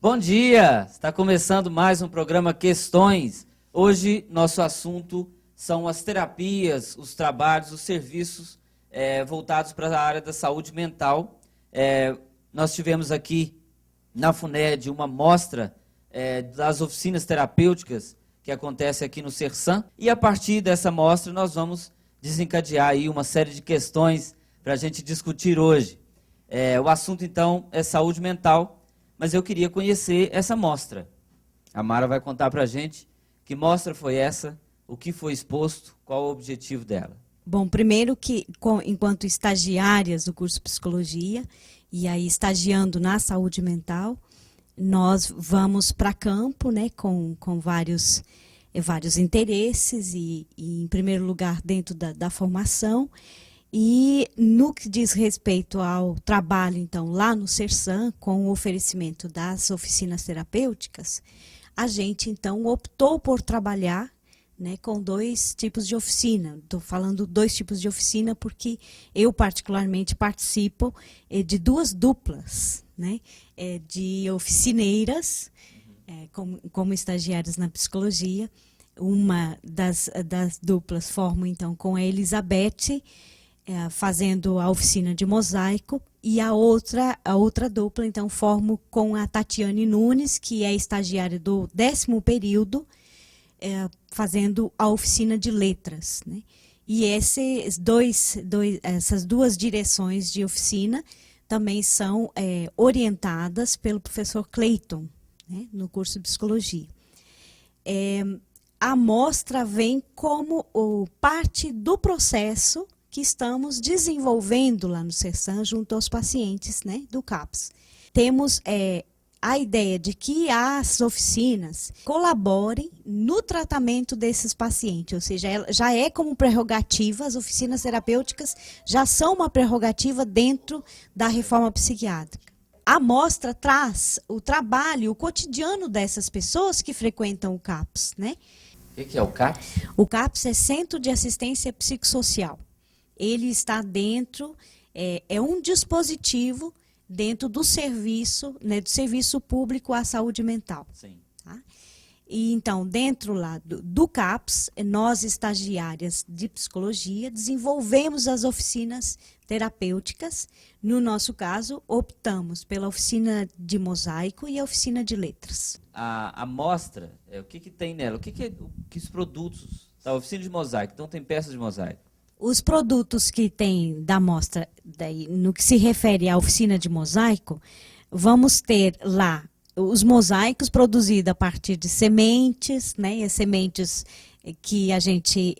Bom dia! Está começando mais um programa Questões. Hoje, nosso assunto são as terapias, os trabalhos, os serviços voltados para a área da saúde mental. Nós tivemos aqui na FUNED uma mostra das oficinas terapêuticas que acontece aqui no Sersan. E a partir dessa mostra nós vamos desencadear aí uma série de questões para a gente discutir hoje. O assunto então é saúde mental, mas eu queria conhecer essa mostra. A Mara vai contar para a gente que mostra foi essa, o que foi exposto, qual o objetivo dela. Bom, primeiro que, enquanto estagiárias do curso de Psicologia, e aí estagiando na saúde mental, nós vamos para campo, né, com vários interesses e, em primeiro lugar, dentro da formação. E no que diz respeito ao trabalho, então, lá no Sersan, com o oferecimento das oficinas terapêuticas, a gente, então, optou por trabalhar, né, com dois tipos de oficina. Estou falando dois tipos de oficina porque eu, particularmente, participo de duas duplas, né, de oficineiras, como estagiárias na psicologia. Uma das duplas formo, então, com a Elizabeth, fazendo a oficina de mosaico, e a outra dupla, então, formo com a Tatiane Nunes, que é estagiária do 10º período, fazendo a oficina de letras, né? E essas duas direções de oficina também são orientadas pelo professor Clayton, né, no curso de Psicologia. A mostra vem como parte do processo que estamos desenvolvendo lá no Sersan junto aos pacientes, né, do CAPS. Temos a ideia de que as oficinas colaborem no tratamento desses pacientes, ou seja, já é como prerrogativa, as oficinas terapêuticas já são uma prerrogativa dentro da reforma psiquiátrica. A mostra traz o trabalho, o cotidiano dessas pessoas que frequentam o CAPS, né? O que é o CAPS? O CAPS é Centro de Assistência Psicossocial. Ele está dentro, é um dispositivo dentro do serviço, né, do serviço público à saúde mental. Sim. Tá? E então, dentro lá do CAPS, nós, estagiárias de psicologia, desenvolvemos as oficinas terapêuticas. No nosso caso, optamos pela oficina de mosaico e a oficina de letras. A mostra, o que tem nela? Que os produtos da oficina de mosaico? Então tem peças de mosaico. Os produtos que tem da mostra, no que se refere à oficina de mosaico, vamos ter lá os mosaicos produzidos a partir de sementes, né, as sementes que a gente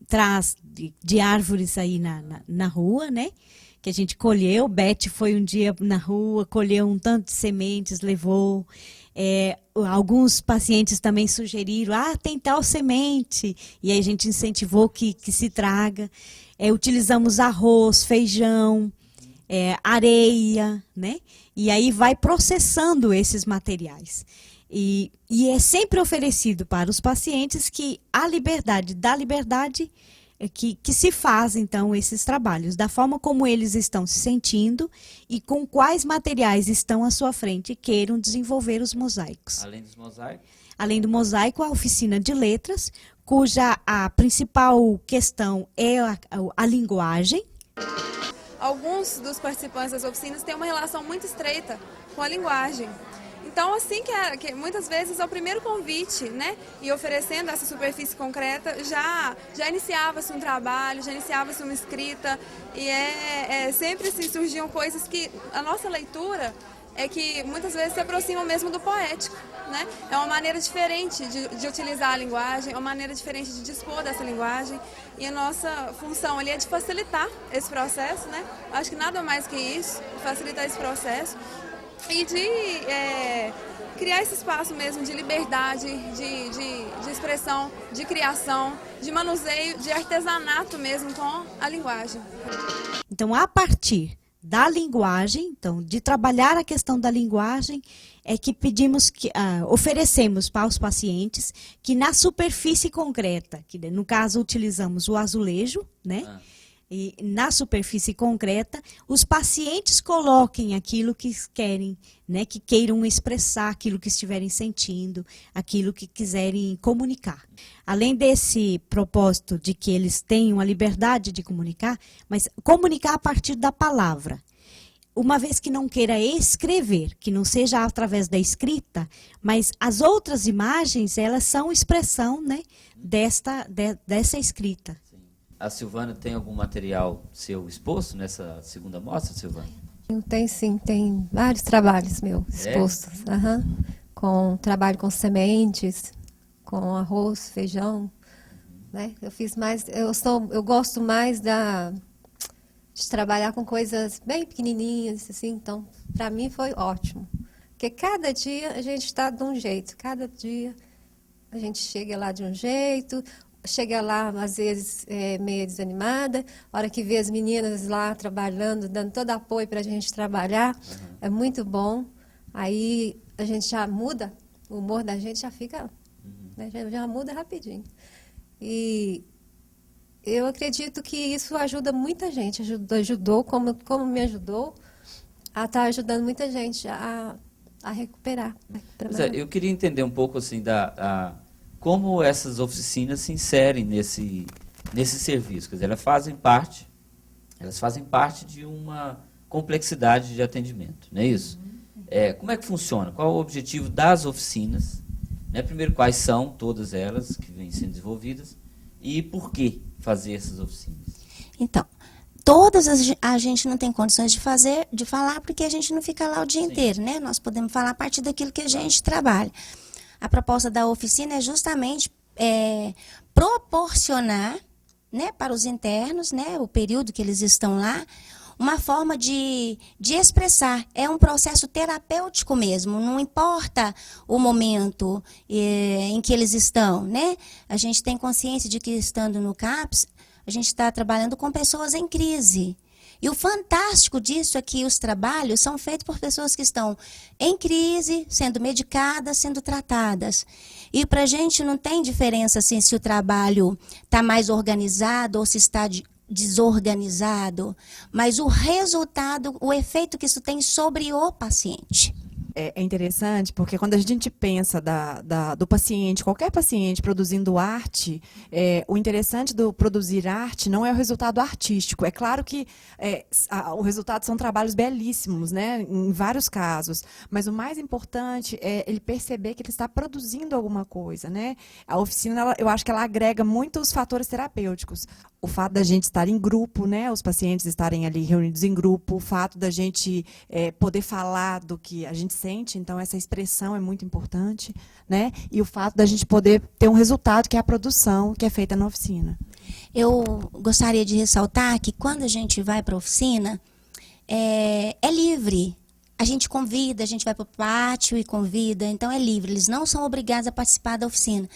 traz de árvores aí na rua, né, que a gente colheu. Beth foi um dia na rua, colheu um tanto de sementes, levou. Alguns pacientes também sugeriram, tem tal semente, e aí a gente incentivou que se traga. Utilizamos arroz, feijão, areia, né? E aí vai processando esses materiais. E é sempre oferecido para os pacientes que a liberdade que se faz, então, esses trabalhos, da forma como eles estão se sentindo e com quais materiais estão à sua frente e queiram desenvolver os mosaicos. Além dos mosaicos? Além do mosaico, a oficina de letras, cuja a principal questão é a linguagem. Alguns dos participantes das oficinas têm uma relação muito estreita com a linguagem. Então, assim que muitas vezes é o primeiro convite, né, e oferecendo essa superfície concreta, já iniciava-se um trabalho, já iniciava-se uma escrita, e sempre assim, surgiam coisas que a nossa leitura é que muitas vezes se aproximam mesmo do poético, né? É uma maneira diferente de utilizar a linguagem, é uma maneira diferente de dispor dessa linguagem, e a nossa função ali é de facilitar esse processo, né? Acho que nada mais que isso, facilitar esse processo. E de criar esse espaço mesmo de liberdade, de expressão, de criação, de manuseio, de artesanato mesmo com a linguagem. Então, a partir da linguagem, então, de trabalhar a questão da linguagem, é que pedimos, oferecemos para os pacientes que na superfície concreta, que no caso utilizamos o azulejo, né? e na superfície concreta, os pacientes coloquem aquilo que querem, né, que queiram expressar aquilo que estiverem sentindo, aquilo que quiserem comunicar. Além desse propósito de que eles tenham a liberdade de comunicar, mas comunicar a partir da palavra. Uma vez que não queira escrever, que não seja através da escrita, mas as outras imagens, elas são expressão, né, dessa escrita. A Silvana tem algum material seu exposto nessa segunda mostra, Silvana? Tem sim, tem vários trabalhos meus expostos. Com trabalho com sementes, com arroz, feijão, né? Eu fiz mais, eu gosto mais de trabalhar com coisas bem pequenininhas, assim, então para mim foi ótimo. Porque cada dia a gente está de um jeito, cada dia a gente chega lá de um jeito. Chega lá, às vezes, meio desanimada. A hora que vê as meninas lá trabalhando, dando todo apoio para a gente trabalhar, é muito bom. Aí a gente já muda, o humor da gente já fica, né, já muda rapidinho. E eu acredito que isso ajuda muita gente, ajudou como me ajudou, a estar ajudando muita gente a recuperar. Pois é, eu queria entender um pouco assim como essas oficinas se inserem nesse serviço. Quer dizer, elas fazem parte de uma complexidade de atendimento, não é isso? Como é que funciona? Qual é o objetivo das oficinas? Né? Primeiro, quais são todas elas que vêm sendo desenvolvidas e por que fazer essas oficinas? Então, todas a gente não tem condições de falar porque a gente não fica lá o dia inteiro, né? Nós podemos falar a partir daquilo que a gente trabalha. A proposta da oficina é justamente proporcionar, né, para os internos, né, o período que eles estão lá, uma forma de expressar. É um processo terapêutico mesmo, não importa o momento em que eles estão, né? A gente tem consciência de que, estando no CAPS, a gente está trabalhando com pessoas em crise. E o fantástico disso é que os trabalhos são feitos por pessoas que estão em crise, sendo medicadas, sendo tratadas. E para a gente não tem diferença assim, se o trabalho está mais organizado ou se está desorganizado, mas o resultado, o efeito que isso tem sobre o paciente. É interessante porque quando a gente pensa do paciente, qualquer paciente produzindo arte, o interessante do produzir arte não é o resultado artístico. É claro que o resultado são trabalhos belíssimos, né, em vários casos, mas o mais importante é ele perceber que ele está produzindo alguma coisa, né? A oficina, eu acho que ela agrega muitos fatores terapêuticos. O fato da gente estar em grupo, né, os pacientes estarem ali reunidos em grupo, o fato da gente poder falar do que a gente sente, então essa expressão é muito importante, né? E o fato da gente poder ter um resultado, que é a produção, que é feita na oficina. Eu gostaria de ressaltar que quando a gente vai para a oficina, é livre. A gente convida, a gente vai para o pátio e convida, então é livre. Eles não são obrigados a participar da oficina.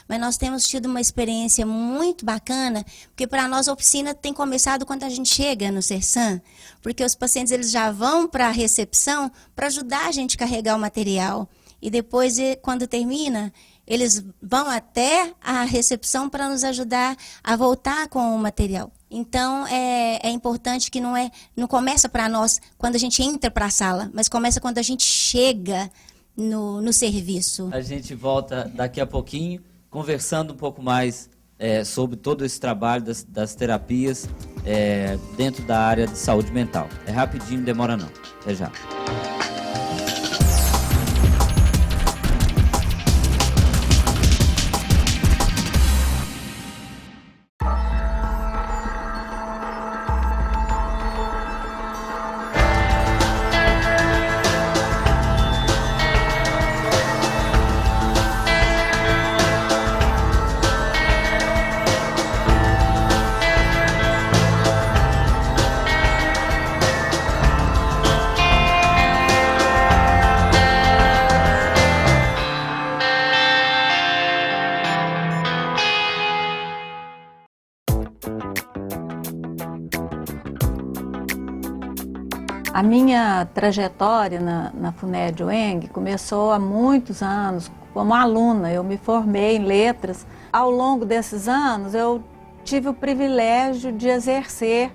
Mas nós temos tido uma experiência muito bacana, porque para nós a oficina tem começado quando a gente chega no Sersan, porque os pacientes eles já vão para a recepção para ajudar a gente a carregar o material. E depois, quando termina, eles vão até a recepção para nos ajudar a voltar com o material. Então, é importante que não começa para nós quando a gente entra para a sala, mas começa quando a gente chega no serviço. A gente volta daqui a pouquinho, conversando um pouco mais sobre todo esse trabalho das terapias dentro da área de saúde mental. É rapidinho, não demora não. Até já. A minha trajetória na FUNED UENG começou há muitos anos como aluna. Eu me formei em letras. Ao longo desses anos, eu tive o privilégio de exercer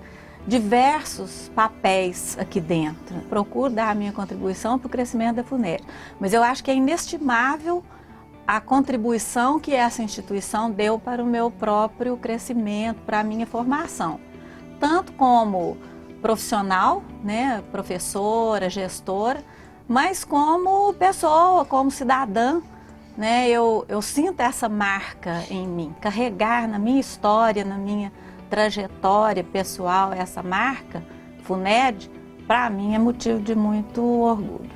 diversos papéis aqui dentro. Procuro dar a minha contribuição para o crescimento da FUNED, mas eu acho que é inestimável a contribuição que essa instituição deu para o meu próprio crescimento, para a minha formação, tanto como profissional, né, professora, gestora, mas como pessoa, como cidadã, né, eu sinto essa marca em mim, carregar na minha história, na minha trajetória pessoal, essa marca, FUNED, para mim é motivo de muito orgulho.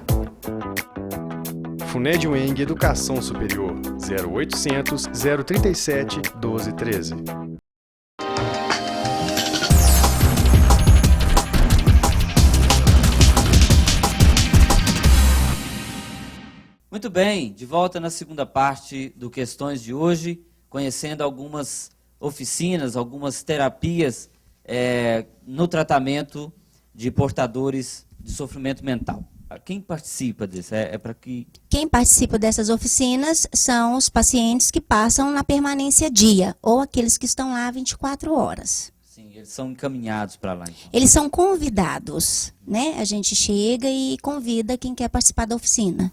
FUNED UENG Educação Superior, 0800 037 1213. Muito bem, de volta na segunda parte do Questões de hoje, conhecendo algumas oficinas, algumas terapias no tratamento de portadores de sofrimento mental. Quem participa disso? Para que... Quem participa dessas oficinas são os pacientes que passam na permanência dia, ou aqueles que estão lá 24 horas. Sim, eles são encaminhados para lá. Então. Eles são convidados, né? A gente chega e convida quem quer participar da oficina.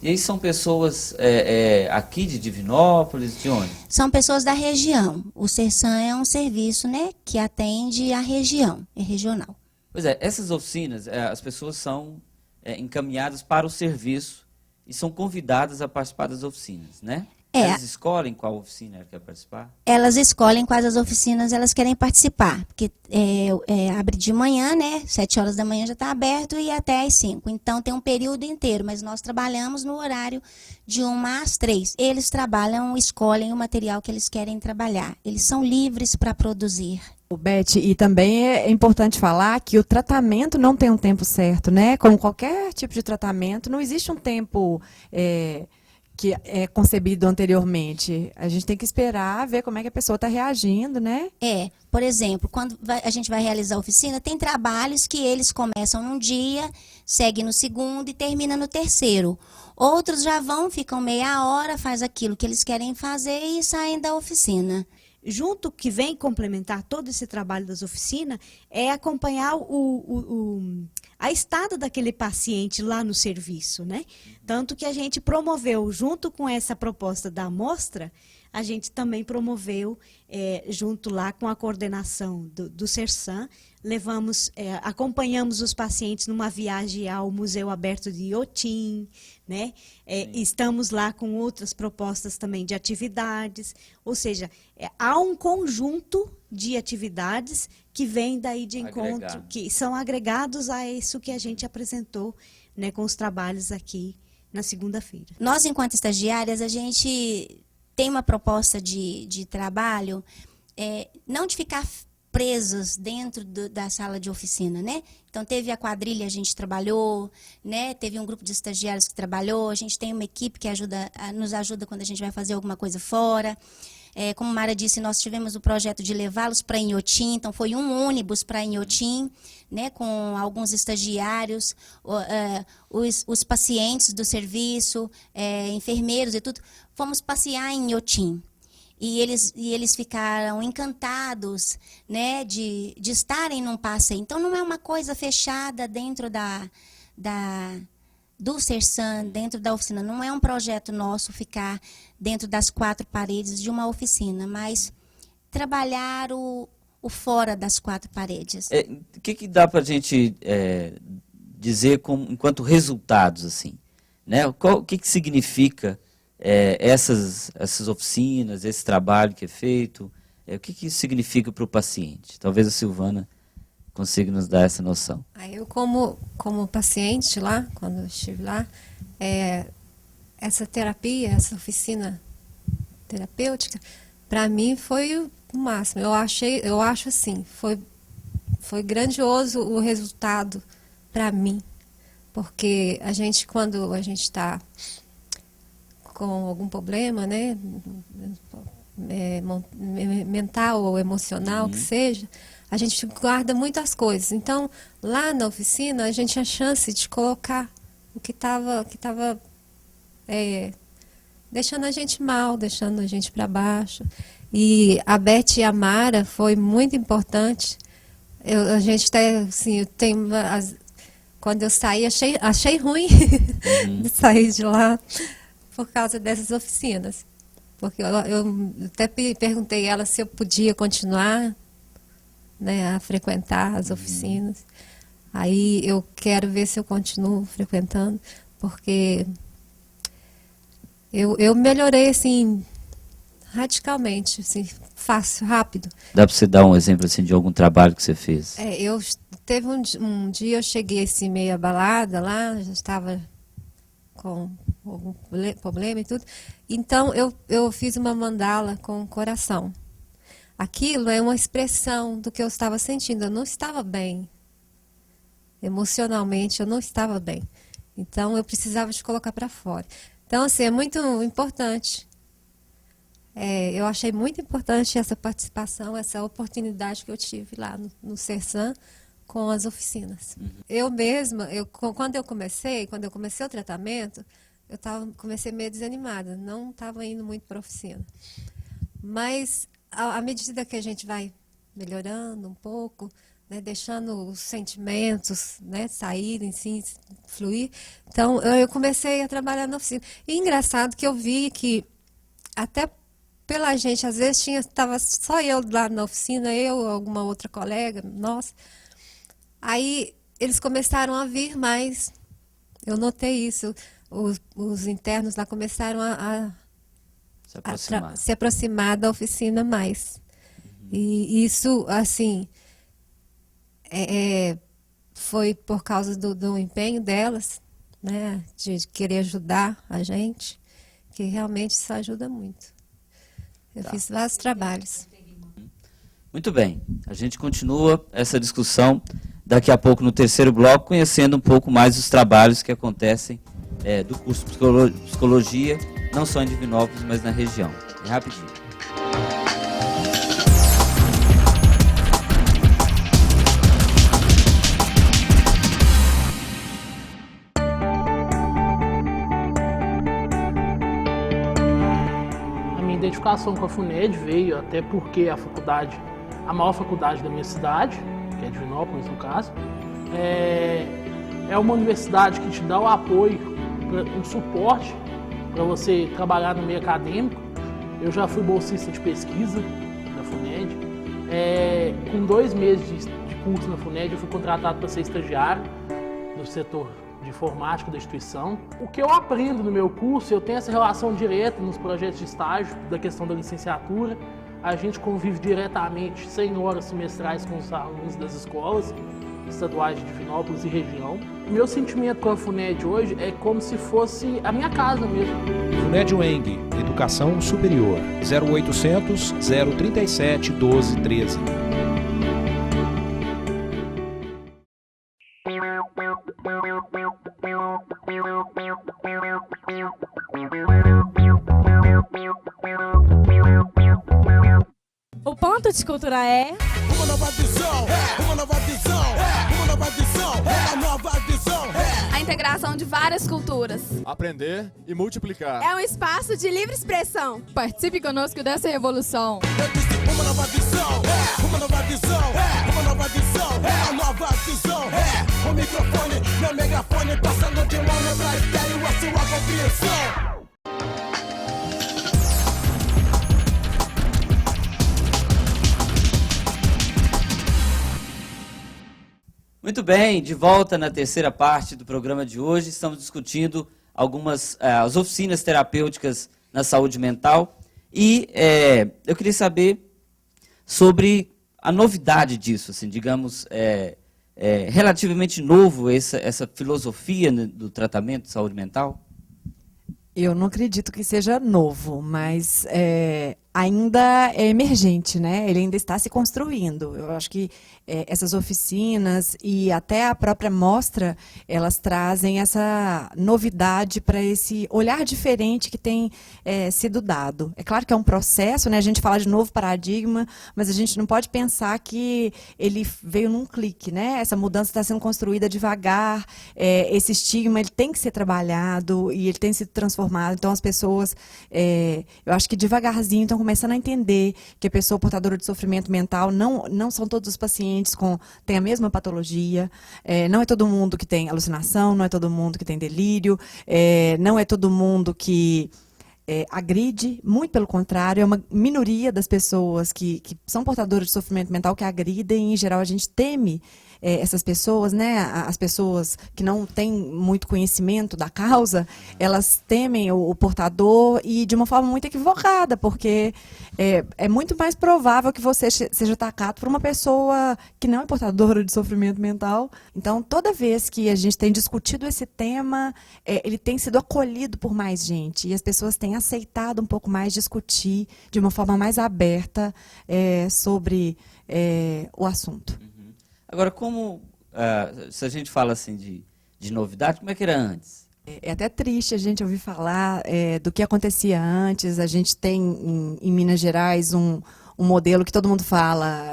E aí são pessoas aqui de Divinópolis, de onde? São pessoas da região. O Sersan é um serviço, né, que atende a região, é regional. Pois é, essas oficinas, as pessoas são encaminhadas para o serviço e são convidadas a participar das oficinas, né? Elas escolhem qual oficina ela quer participar? Elas escolhem quais as oficinas elas querem participar, porque abre de manhã, né? 7 horas da manhã já está aberto e até às 5. Então tem um período inteiro, mas nós trabalhamos no horário de 1 às 3. Eles trabalham, escolhem o material que eles querem trabalhar. Eles são livres para produzir. Beth, e também é importante falar que o tratamento não tem um tempo certo, né? Como qualquer tipo de tratamento, não existe um tempo que é concebido anteriormente. A gente tem que esperar, ver como é que a pessoa está reagindo, né? Por exemplo, quando a gente vai realizar a oficina, tem trabalhos que eles começam num dia, seguem no segundo e terminam no terceiro. Outros já vão, ficam meia hora, faz aquilo que eles querem fazer e saem da oficina. Junto que vem complementar todo esse trabalho das oficinas é acompanhar a estada daquele paciente lá no serviço, né? Tanto que a gente promoveu, junto com essa proposta da amostra, a gente também promoveu, junto lá com a coordenação do Sersan, acompanhamos os pacientes numa viagem ao Museu Aberto de Iotim, né? Estamos lá com outras propostas também de atividades, ou seja, há um conjunto de atividades que vem daí de encontro, que são agregados a isso que a gente apresentou, né, com os trabalhos aqui na segunda-feira. Nós, enquanto estagiárias, a gente tem uma proposta de trabalho, não de ficar presas dentro da sala de oficina, né? Então, teve a quadrilha, a gente trabalhou, né? Teve um grupo de estagiários que trabalhou, a gente tem uma equipe que nos ajuda quando a gente vai fazer alguma coisa fora. Como Mara disse, nós tivemos o projeto de levá-los para Inhotim, então foi um ônibus para Inhotim, né, com alguns estagiários, os pacientes do serviço, enfermeiros e tudo. Fomos passear em Inhotim. E eles ficaram encantados, né, de estarem num passeio. Então, não é uma coisa fechada dentro do Sersan, dentro da oficina. Não é um projeto nosso ficar dentro das 4 paredes de uma oficina, mas trabalhar o fora das 4 paredes. O que dá para a gente dizer enquanto resultados, assim, né? O que significa essas oficinas, esse trabalho que é feito? O que isso significa para o paciente? Talvez a Silvana consiga nos dar essa noção. Eu, como paciente lá, quando eu estive lá, essa terapia, essa oficina terapêutica, para mim foi o máximo. Eu acho assim, foi grandioso o resultado para mim, porque quando a gente está com algum problema, né, mental ou emocional, que seja, a gente guarda muitas coisas. Então, lá na oficina, a gente tinha a chance de colocar o que estava deixando a gente mal, deixando a gente para baixo. E a Beth e a Mara foi muito importante. A gente assim, quando eu saí, achei ruim de sair de lá por causa dessas oficinas. Porque eu até perguntei a ela se eu podia continuar, né, a frequentar as oficinas. Aí eu quero ver se eu continuo frequentando, porque eu melhorei assim radicalmente, assim, fácil, rápido. Dá para você dar um exemplo assim, de algum trabalho que você fez? Teve um dia eu cheguei assim meio abalada lá, já estava com algum problema e tudo. Então eu fiz uma mandala com o coração. Aquilo é uma expressão do que eu estava sentindo. Eu não estava bem. Emocionalmente eu não estava bem. Então eu precisava de colocar para fora. Então assim, é muito importante. Eu achei muito importante essa participação, essa oportunidade que eu tive lá no Sersan com as oficinas. Eu mesma, quando eu comecei o tratamento, comecei meio desanimada, não estava indo muito para a oficina. Mas à medida que a gente vai melhorando um pouco, né, deixando os sentimentos, né, saírem, sim, fluir, então eu comecei a trabalhar na oficina. E engraçado que eu vi que até pela gente, às vezes estava só eu lá na oficina, eu, alguma outra colega, nossa. Aí eles começaram a vir mais. Eu notei isso. Os internos lá começaram a se aproximar da oficina mais. E isso, assim, foi por causa do empenho delas, né, de querer ajudar a gente, que realmente isso ajuda muito. Eu fiz vários trabalhos. Muito bem. A gente continua essa discussão daqui a pouco no terceiro bloco, conhecendo um pouco mais os trabalhos que acontecem do curso de Psicologia, não só em Divinópolis, mas na região. É rapidinho. A identificação com a FUNED veio até porque a maior faculdade da minha cidade, que é Divinópolis no caso, é uma universidade que te dá o apoio, um suporte para você trabalhar no meio acadêmico. Eu já fui bolsista de pesquisa da FUNED. Com 2 meses de curso na FUNED, eu fui contratado para ser estagiário no setor de informática da instituição. O que eu aprendo no meu curso, eu tenho essa relação direta nos projetos de estágio, da questão da licenciatura. A gente convive diretamente 100 horas semestrais com os alunos das escolas estaduais de Divinópolis e região. Meu sentimento com a FUNED hoje é como se fosse a minha casa mesmo. FUNED UENG, Educação Superior, 0800 037 1213. O ponto de escultura é uma nova visão, uma nova visão, uma nova visão, uma nova visão. A integração de várias culturas. Aprender e multiplicar. É um espaço de livre expressão. Participe conosco dessa revolução. Eu disse uma nova visão, uma nova visão, uma nova visão, uma nova visão. O microfone, meu megafone, passando de mão pra estéreo a sua compreensão. Muito bem, de volta na terceira parte do programa de hoje. Estamos discutindo as oficinas terapêuticas na saúde mental. E eu queria saber sobre a novidade disso, assim, digamos, relativamente novo essa filosofia do tratamento de saúde mental? Eu não acredito que seja novo, mas ainda é emergente, né? Ele ainda está se construindo. Eu acho que essas oficinas e até a própria mostra, elas trazem essa novidade para esse olhar diferente que tem sido dado. É claro que é um processo, né? A gente fala de novo paradigma, mas a gente não pode pensar que ele veio num clique, né? Essa mudança está sendo construída devagar, esse estigma ele tem que ser trabalhado e ele tem sido transformado. Então, as pessoas, eu acho que devagarzinho estão começando a entender que a pessoa portadora de sofrimento mental não são todos os pacientes têm a mesma patologia, não é todo mundo que tem alucinação, não é todo mundo que tem delírio, não é todo mundo que agride, muito pelo contrário, é uma minoria das pessoas que são portadoras de sofrimento mental que agridem, e, em geral, a gente teme essas pessoas, né? As pessoas que não têm muito conhecimento da causa, elas temem o portador e de uma forma muito equivocada, porque é muito mais provável que você seja atacado por uma pessoa que não é portadora de sofrimento mental. Então, toda vez que a gente tem discutido esse tema, ele tem sido acolhido por mais gente e as pessoas têm aceitado um pouco mais discutir de uma forma mais aberta sobre o assunto. Agora, como, se a gente fala assim de novidade, como é que era antes? É até triste a gente ouvir falar do que acontecia antes. A gente tem em Minas Gerais um modelo que todo mundo fala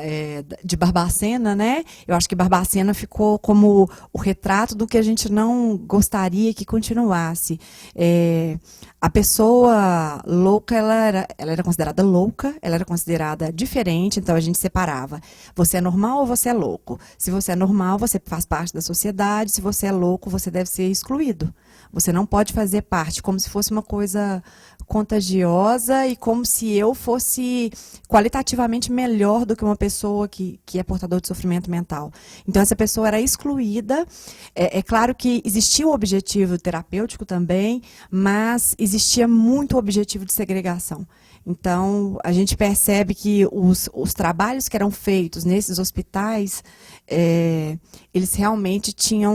de Barbacena, né? Eu acho que Barbacena ficou como o retrato do que a gente não gostaria que continuasse. A pessoa louca, ela era considerada louca, ela era considerada diferente, então a gente separava. Você é normal ou você é louco? Se você é normal, você faz parte da sociedade. Se você é louco, você deve ser excluído. Você não pode fazer parte, como se fosse uma coisa contagiosa e como se eu fosse qualitativamente melhor do que uma pessoa que é portador de sofrimento mental. Então, essa pessoa era excluída. É claro que existia o objetivo terapêutico também, mas existia muito o objetivo de segregação. Então, a gente percebe que os trabalhos que eram feitos nesses hospitais, eles realmente tinham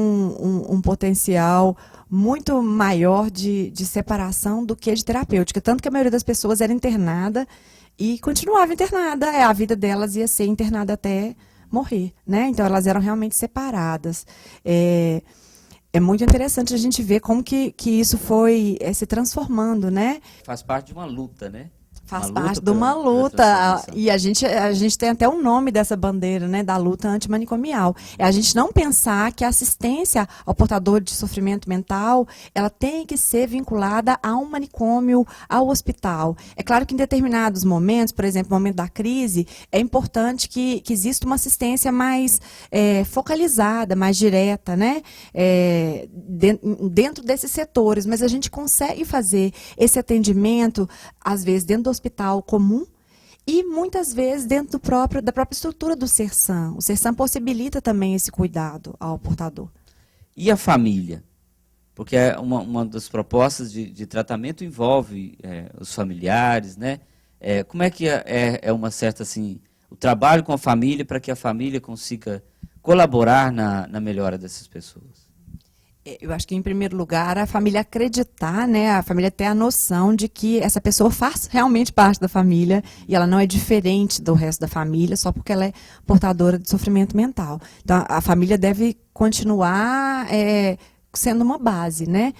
um potencial muito maior de separação do que de terapêutica. Tanto que a maioria das pessoas era internada e continuava internada. A vida delas ia ser internada até morrer, né? Então, elas eram realmente separadas. É muito interessante a gente ver como que isso foi se transformando, né? Faz parte de uma luta, né? Faz parte de uma luta, e a gente tem até um nome dessa bandeira, né, da luta antimanicomial. É a gente não pensar que a assistência ao portador de sofrimento mental, ela tem que ser vinculada a um manicômio, ao hospital. É claro que em determinados momentos, por exemplo, no momento da crise, é importante que exista uma assistência mais focalizada, mais direta, né, dentro desses setores, mas a gente consegue fazer esse atendimento, às vezes, dentro do hospital comum e muitas vezes dentro da própria estrutura do CERSAM. O CERSAM possibilita também esse cuidado ao portador. E a família? Porque uma das propostas de tratamento envolve os familiares, né? Como é que é uma certa, assim, o trabalho com a família para que a família consiga colaborar na melhora dessas pessoas? Eu acho que, em primeiro lugar, a família acreditar, né, a família ter a noção de que essa pessoa faz realmente parte da família e ela não é diferente do resto da família só porque ela é portadora de sofrimento mental. Então, a família deve continuar sendo uma base, né?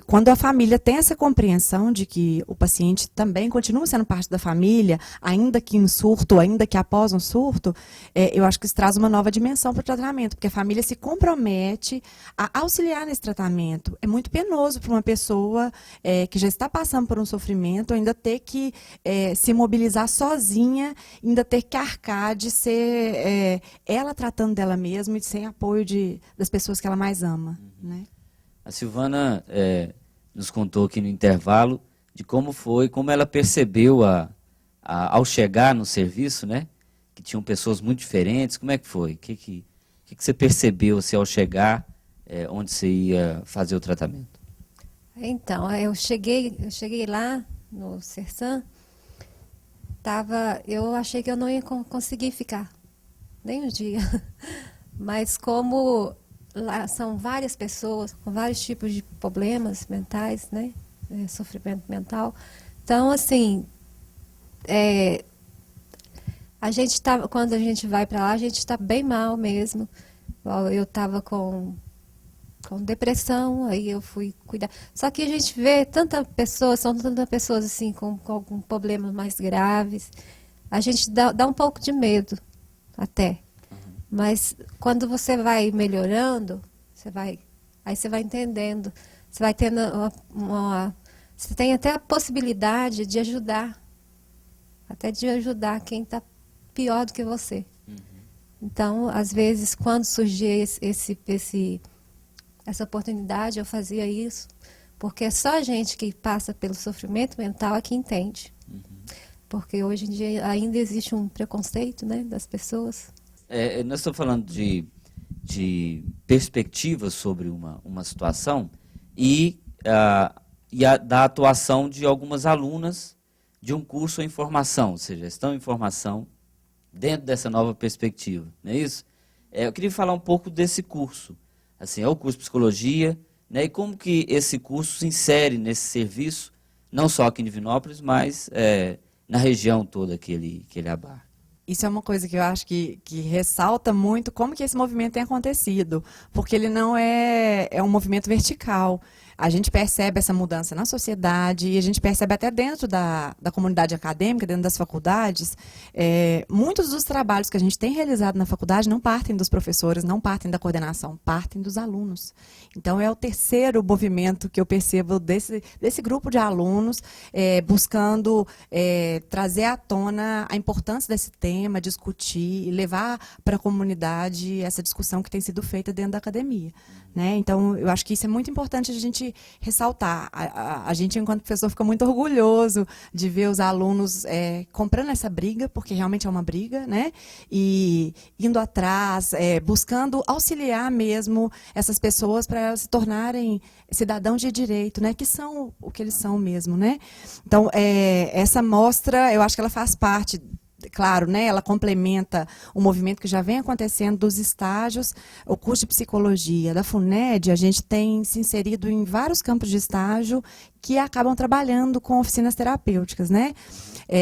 Quando a família tem essa compreensão de que o paciente também continua sendo parte da família, ainda que em surto, ainda que após um surto, eu acho que isso traz uma nova dimensão para o tratamento, porque a família se compromete a auxiliar nesse tratamento. É muito penoso para uma pessoa que já está passando por um sofrimento ainda ter que se mobilizar sozinha, ainda ter que arcar de ser ela tratando dela mesma e sem apoio das pessoas que ela mais ama, né? A Silvana nos contou aqui no intervalo de como ela percebeu ao chegar no serviço, né? Que tinham pessoas muito diferentes. Como é que foi? O que você percebeu ao chegar onde você ia fazer o tratamento? Então, eu cheguei lá no CERSAM, eu achei que eu não ia conseguir ficar nem um dia, mas como lá são várias pessoas com vários tipos de problemas mentais, né? Sofrimento mental. Então, assim, a gente tá, quando a gente vai para lá, a gente está bem mal mesmo. Eu estava com depressão, aí eu fui cuidar. Só que a gente vê são tantas pessoas assim com algum problemas mais graves. A gente dá um pouco de medo até. Mas quando você vai melhorando, aí você vai entendendo, você vai tendo você tem até a possibilidade de ajudar, até de ajudar quem está pior do que você. Então, às vezes, quando surgia essa oportunidade, eu fazia isso, porque é só a gente que passa pelo sofrimento mental é que entende. Porque hoje em dia ainda existe um preconceito, né, das pessoas. Nós estamos falando de perspectivas sobre uma situação e da atuação de algumas alunas de um curso em formação, ou seja, estão em formação dentro dessa nova perspectiva, não é isso? Eu queria falar um pouco desse curso. Assim, é o curso de Psicologia, né, e como que esse curso se insere nesse serviço, não só aqui em Divinópolis, mas na região toda que ele abarca. Isso é uma coisa que eu acho que ressalta muito como que esse movimento tem acontecido, porque ele não é um movimento vertical. A gente percebe essa mudança na sociedade e a gente percebe até dentro da comunidade acadêmica, dentro das faculdades. Muitos dos trabalhos que a gente tem realizado na faculdade não partem dos professores, não partem da coordenação, partem dos alunos. Então, é o terceiro movimento que eu percebo desse grupo de alunos buscando trazer à tona a importância desse tema, discutir e levar para a comunidade essa discussão que tem sido feita dentro da academia. Né? Então, eu acho que isso é muito importante a gente ressaltar. A gente, enquanto professor, fica muito orgulhoso de ver os alunos comprando essa briga, porque realmente é uma briga, né? E indo atrás, buscando auxiliar mesmo essas pessoas para elas se tornarem cidadãos de direito, né? Que são o que eles são mesmo, né? Então, essa mostra, eu acho que ela faz parte. Claro, né, ela complementa o movimento que já vem acontecendo dos estágios. O curso de Psicologia da FUNED, a gente tem se inserido em vários campos de estágio que acabam trabalhando com oficinas terapêuticas, né?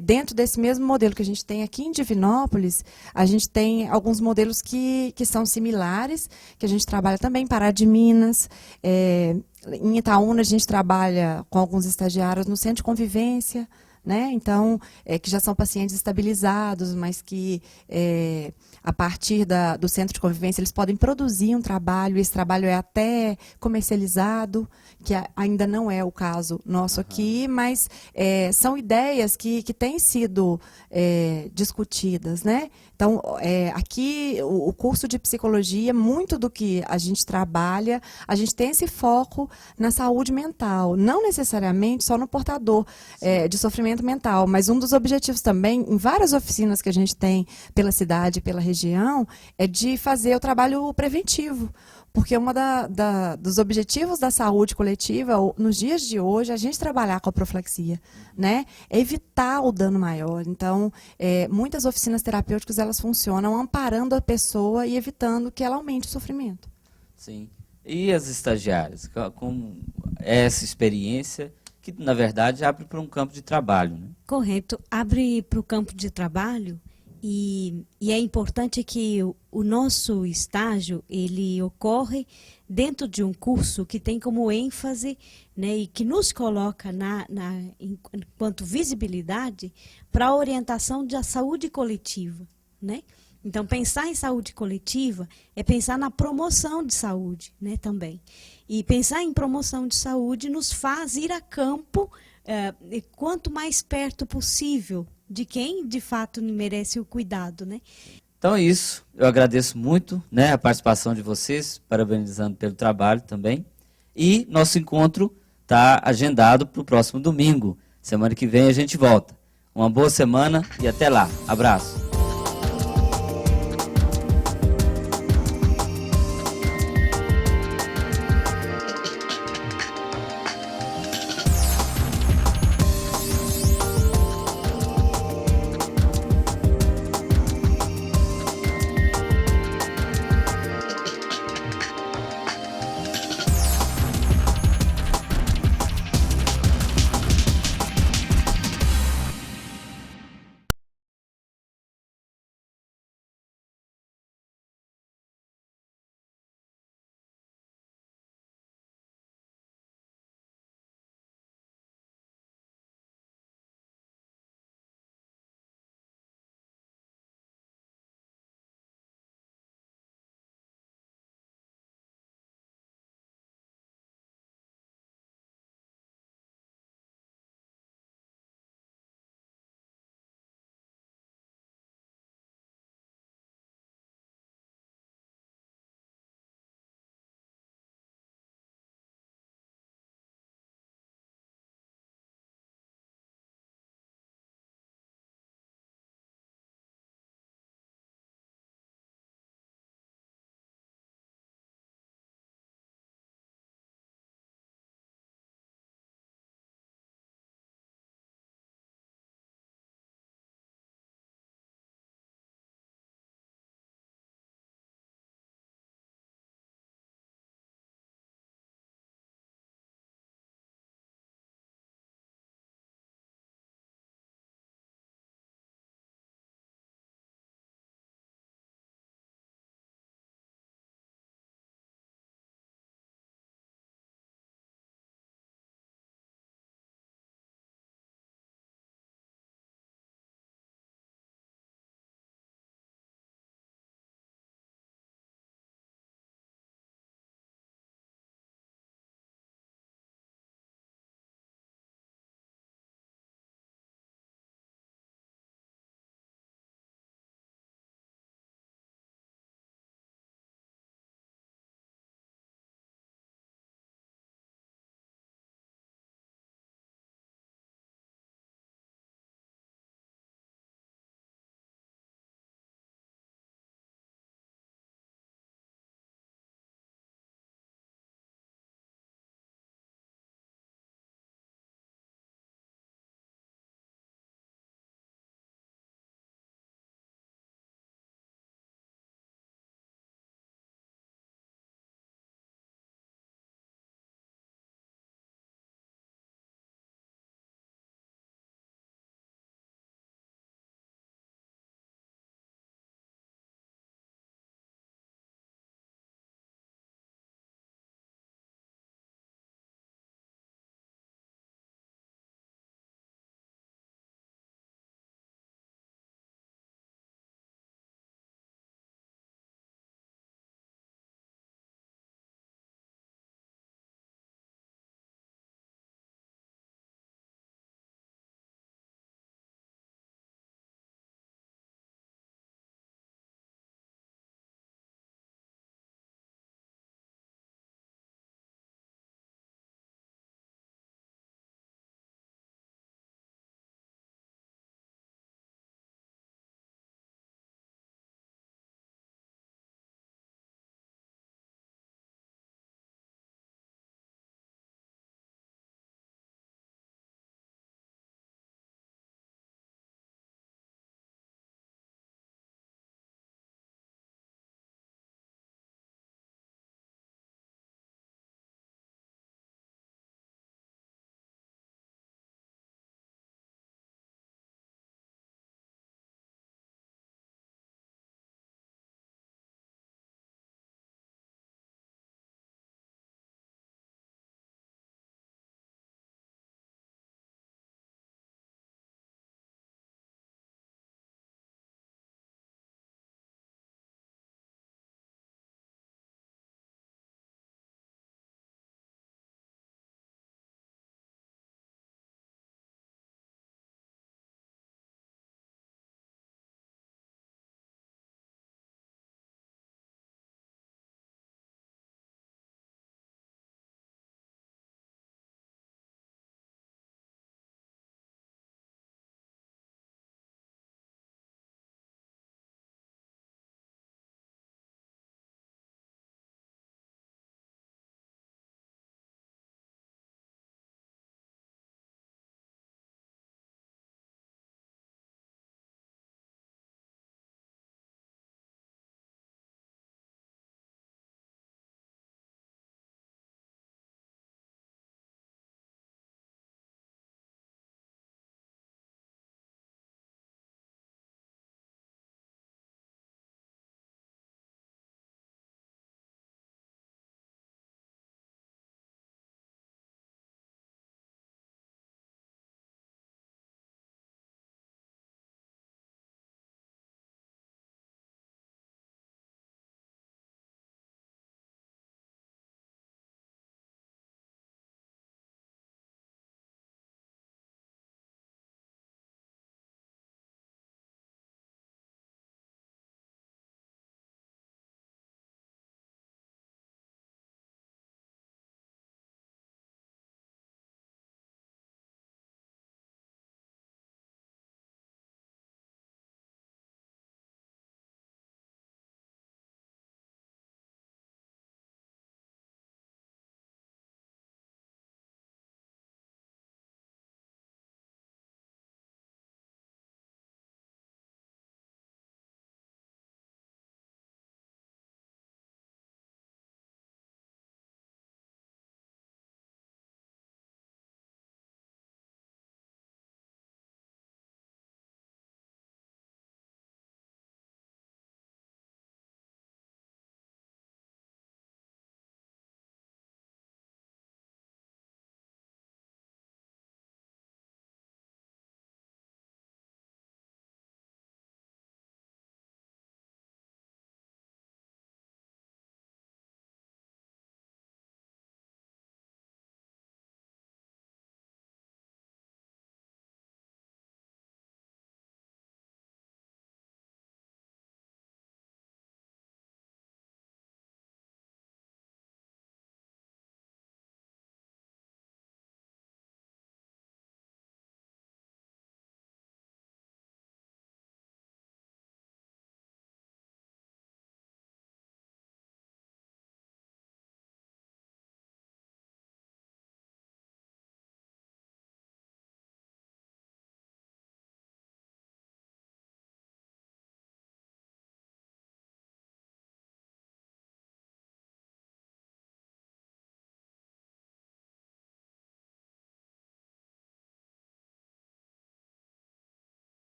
Dentro desse mesmo modelo que a gente tem aqui em Divinópolis, a gente tem alguns modelos que são similares, que a gente trabalha também em Pará de Minas. Em Itaúna, a gente trabalha com alguns estagiários no centro de convivência, né? Então, que já são pacientes estabilizados, mas que, a partir do centro de convivência, eles podem produzir um trabalho, e esse trabalho é até comercializado, que ainda não é o caso nosso aqui, mas são ideias que têm sido discutidas, né? Então, aqui, o curso de Psicologia, muito do que a gente trabalha, a gente tem esse foco na saúde mental, não necessariamente só no portador de sofrimento mental, mas um dos objetivos também, em várias oficinas que a gente tem pela cidade, pela região, é de fazer o trabalho preventivo. Porque dos objetivos da saúde coletiva, nos dias de hoje, é a gente trabalhar com a profilaxia, né? É evitar o dano maior. Então, muitas oficinas terapêuticas, elas funcionam amparando a pessoa e evitando que ela aumente o sofrimento. Sim. E as estagiárias? Como é essa experiência que, na verdade, abre para um campo de trabalho, né? Correto. Abre para o campo de trabalho. E é importante que o nosso estágio ele ocorre dentro de um curso que tem como ênfase, né, e que nos coloca enquanto visibilidade para a orientação da saúde coletiva, né? Então, pensar em saúde coletiva é pensar na promoção de saúde, né, também. E pensar em promoção de saúde nos faz ir a campo quanto mais perto possível de quem, de fato, merece o cuidado, né? Então é isso. Eu agradeço muito, né, a participação de vocês, parabenizando pelo trabalho também. E nosso encontro está agendado para o próximo domingo. Semana que vem a gente volta. Uma boa semana e até lá. Abraço.